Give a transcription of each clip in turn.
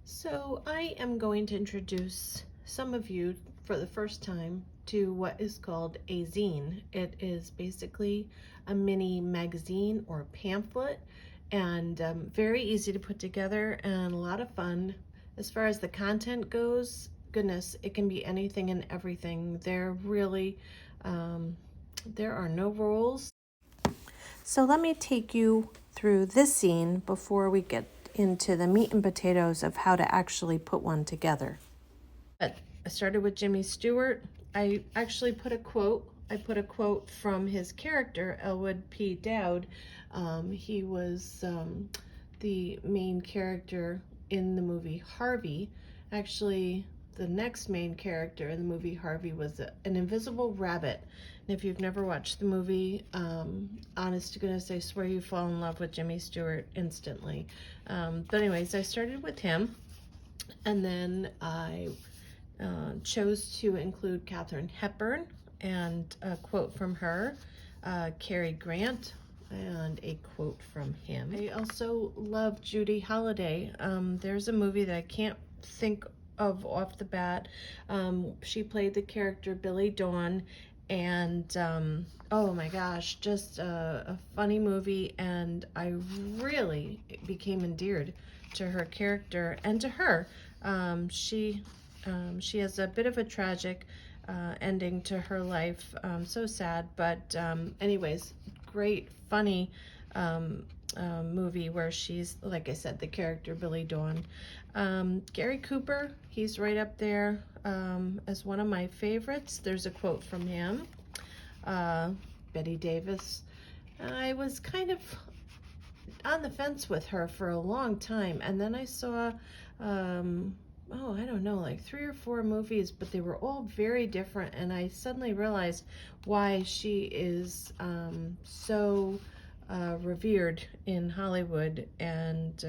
So I am going to introduce some of you for the first time to what is called a zine. It is basically a mini magazine or pamphlet, and very easy to put together and a lot of fun. As far as the content goes, goodness, it can be anything and everything. There are no rules. So let me take you through this zine before we get into the meat and potatoes of how to actually put one together. But I started with Jimmy Stewart. I actually put a quote. I put a quote from his character, Elwood P. Dowd. He was the main character in the movie Harvey. Actually, the next main character in the movie Harvey was an invisible rabbit. And if you've never watched the movie, honest to goodness, I swear you fall in love with Jimmy Stewart instantly. But anyways, I started with him, and then I chose to include Katharine Hepburn and a quote from her, Cary Grant, and a quote from him. I also love Judy Holliday. There's a movie that I can't think of off the bat. She played the character Billy Dawn, and oh my gosh, just a funny movie, and I really became endeared to her character and to her. She has a bit of a tragic ending to her life, so sad, but anyways, great, funny movie where she's, like I said, the character Billy Dawn. Gary Cooper, he's right up there as one of my favorites. There's a quote from him. Betty Davis, I was kind of on the fence with her for a long time, and then I saw I don't know, like 3 or 4 movies, but they were all very different, and I suddenly realized why she is so revered in Hollywood, and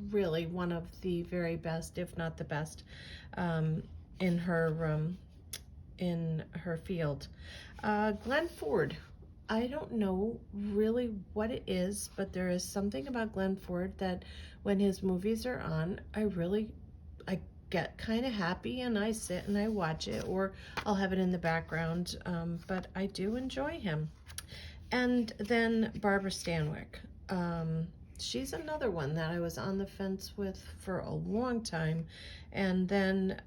really one of the very best, if not the best, in her field. Glenn Ford. I don't know really what it is, but there is something about Glenn Ford that when his movies are on, I get kind of happy, and I sit and I watch it, or I'll have it in the background, but I do enjoy him. And then Barbara Stanwyck. She's another one that I was on the fence with for a long time. And then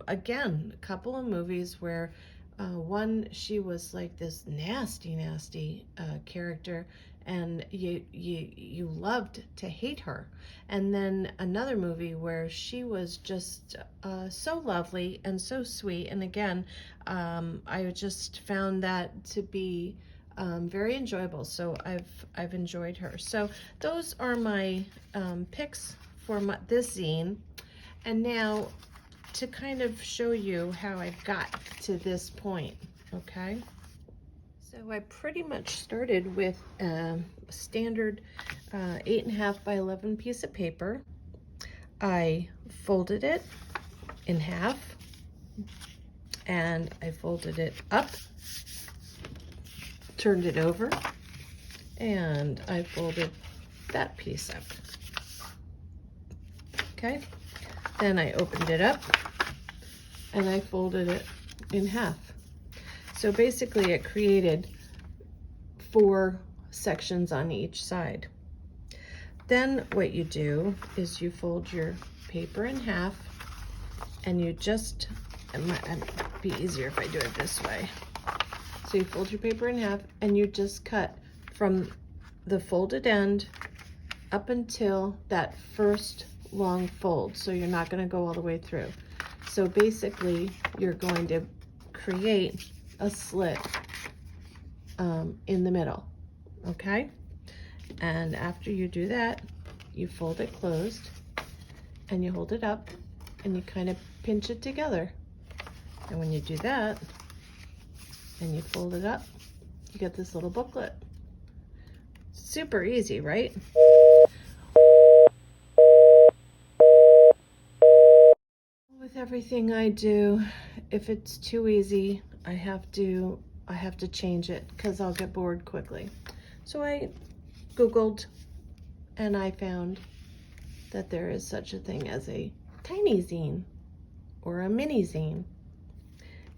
again, a couple of movies where one, she was like this nasty character, and you loved to hate her. And then another movie where she was just so lovely and so sweet. And again, I just found that to be very enjoyable. So I've enjoyed her. So those are my picks for this zine. And now, to kind of show you how I got to this point, okay? So I pretty much started with a standard 8.5 by 11 piece of paper. I folded it in half, and I folded it up, turned it over, and I folded that piece up. Okay, then I opened it up and I folded it in half. So basically it created 4 sections on each side. Then what you do is you fold your paper in half, and you just, it might be easier if I do it this way. So you fold your paper in half, and you just cut from the folded end up until that first long fold. So you're not going to go all the way through. So basically you're going to create a slit in the middle, okay? And after you do that, you fold it closed, and you hold it up, and you kind of pinch it together. And when you do that, and you fold it up, you get this little booklet. Super easy, right? With everything I do, if it's too easy, I have to change it, because I'll get bored quickly. So I Googled, and I found that there is such a thing as a tiny zine or a mini zine.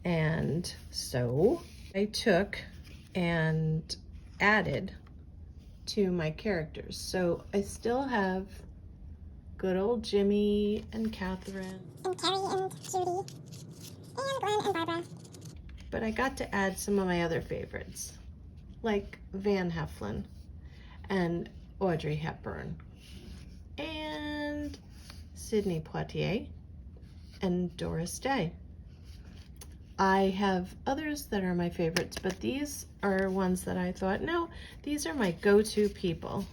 And so I took and added to my characters. So I still have good old Jimmy and Catherine. And Carrie and Judy. And Glenn and Barbara. But I got to add some of my other favorites, like Van Heflin and Audrey Hepburn and Sidney Poitier and Doris Day. I have others that are my favorites, but these are ones that I thought, no, these are my go-to people.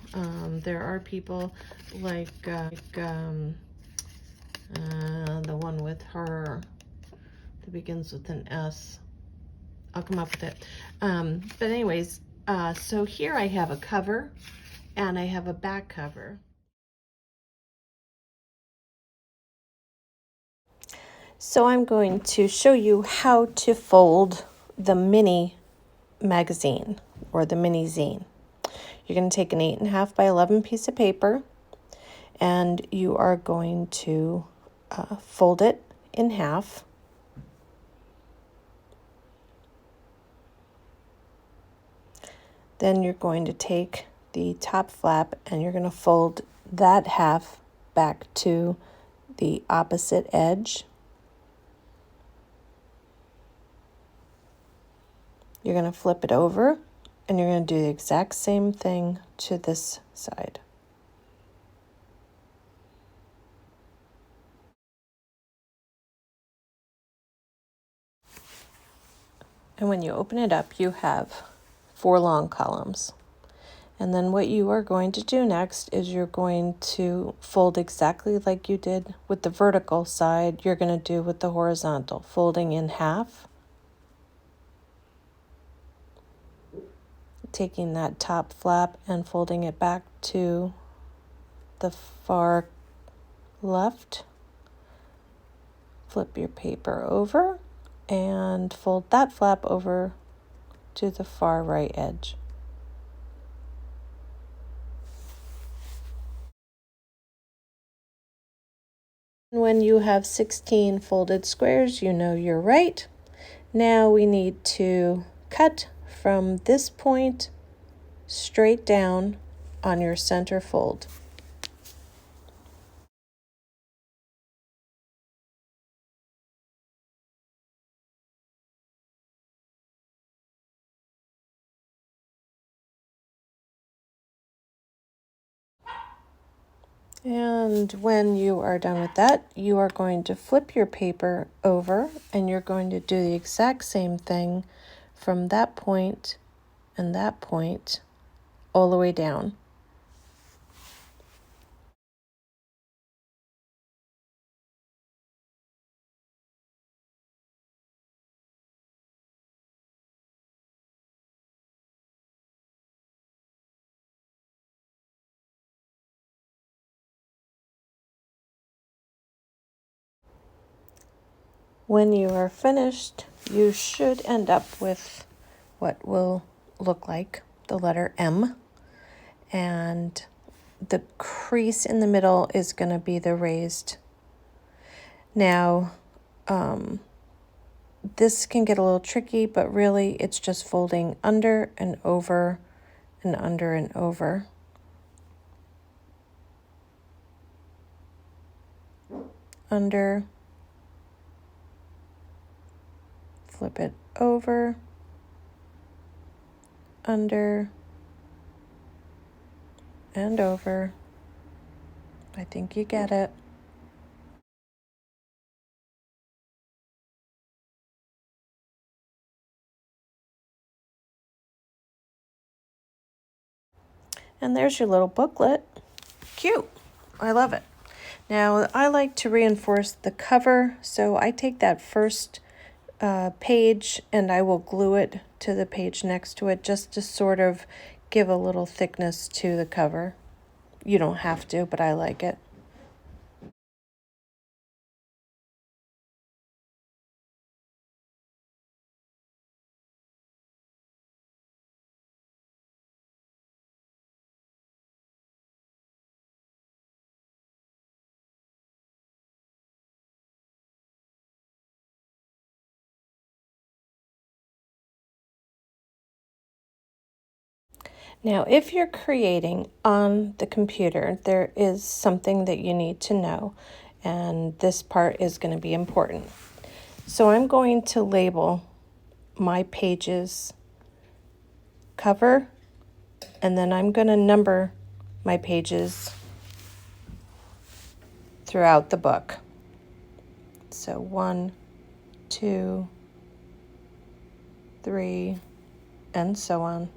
There are people like the one with her that begins with an S. I'll come up with it. But anyways, so here I have a cover and I have a back cover. So I'm going to show you how to fold the mini magazine or the mini zine. You're going to take an 8.5 by 11 piece of paper and you are going to fold it in half. Then you're going to take the top flap and you're going to fold that half back to the opposite edge. You're going to flip it over and you're going to do the exact same thing to this side. And when you open it up, you have 4 long columns. And then what you are going to do next is you're going to fold exactly like you did with the vertical side, you're going to do with the horizontal, folding in half, taking that top flap and folding it back to the far left. Flip your paper over and fold that flap over to the far right edge. When you have 16 folded squares, you know you're right. Now we need to cut from this point straight down on your center fold. And when you are done with that, you are going to flip your paper over and you're going to do the exact same thing from that point and that point all the way down. When you are finished, you should end up with what will look like the letter M, and the crease in the middle is going to be the raised. Now, this can get a little tricky, but really it's just folding under and over and under and over. Under, flip it over, under, and over. I think you get it. And there's your little booklet. Cute. I love it. Now, I like to reinforce the cover, so I take that first page and I will glue it to the page next to it just to sort of give a little thickness to the cover. You don't have to, but I like it. Now, if you're creating on the computer, there is something that you need to know, and this part is going to be important. So I'm going to label my pages cover, and then I'm going to number my pages throughout the book. So 1, 2, 3, and so on.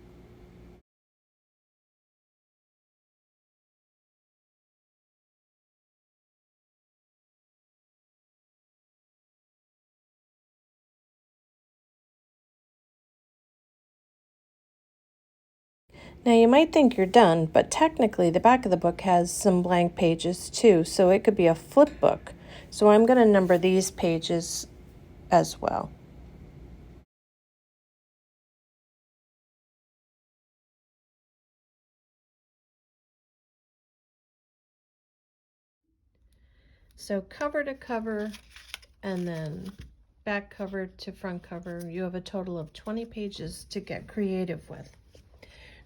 Now you might think you're done, but technically the back of the book has some blank pages too, so it could be a flip book. So I'm going to number these pages as well. So cover to cover and then back cover to front cover, you have a total of 20 pages to get creative with.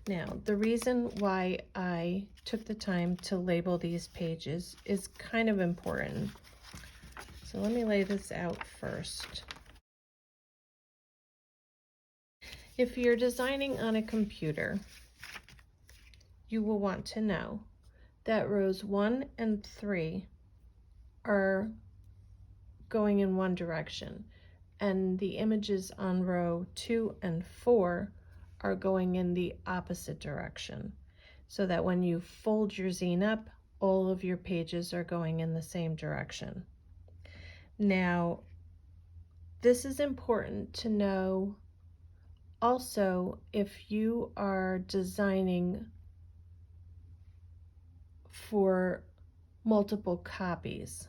Now, the reason why I took the time to label these pages is kind of important. So let me lay this out first. If you're designing on a computer, you will want to know that rows 1 and 3 are going in one direction, and the images on row 2 and 4 are going in the opposite direction, so that when you fold your zine up, all of your pages are going in the same direction. Now, this is important to know also if you are designing for multiple copies.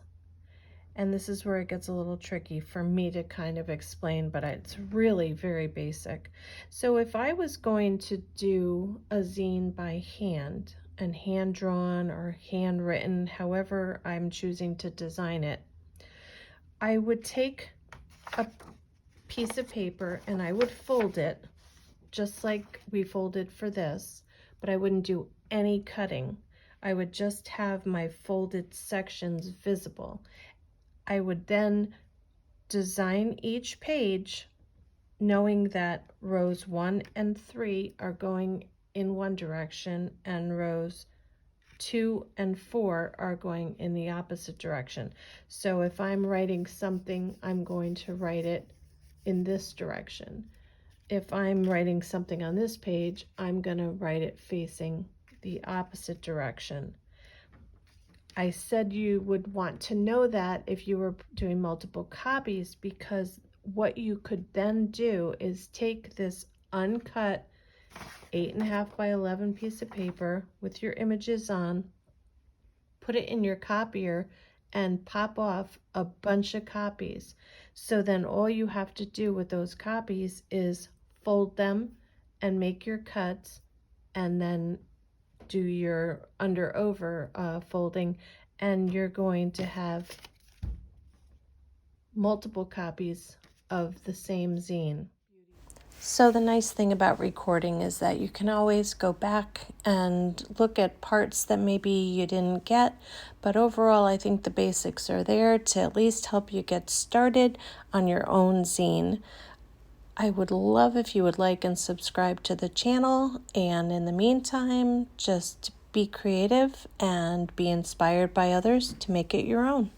And this is where it gets a little tricky for me to kind of explain, but it's really very basic. So if I was going to do a zine by hand, and hand-drawn or handwritten, however I'm choosing to design it, I would take a piece of paper and I would fold it just like we folded for this, but I wouldn't do any cutting. I would just have my folded sections visible. I would then design each page knowing that rows 1 and 3 are going in one direction and rows 2 and 4 are going in the opposite direction. So if I'm writing something, I'm going to write it in this direction. If I'm writing something on this page, I'm going to write it facing the opposite direction. I said you would want to know that if you were doing multiple copies, because what you could then do is take this uncut 8.5 by 11 piece of paper with your images on, put it in your copier, and pop off a bunch of copies. So then all you have to do with those copies is fold them and make your cuts, and then do your under over folding, and you're going to have multiple copies of the same zine. So the nice thing about recording is that you can always go back and look at parts that maybe you didn't get, but overall I think the basics are there to at least help you get started on your own zine. I would love if you would like and subscribe to the channel, and in the meantime, just be creative and be inspired by others to make it your own.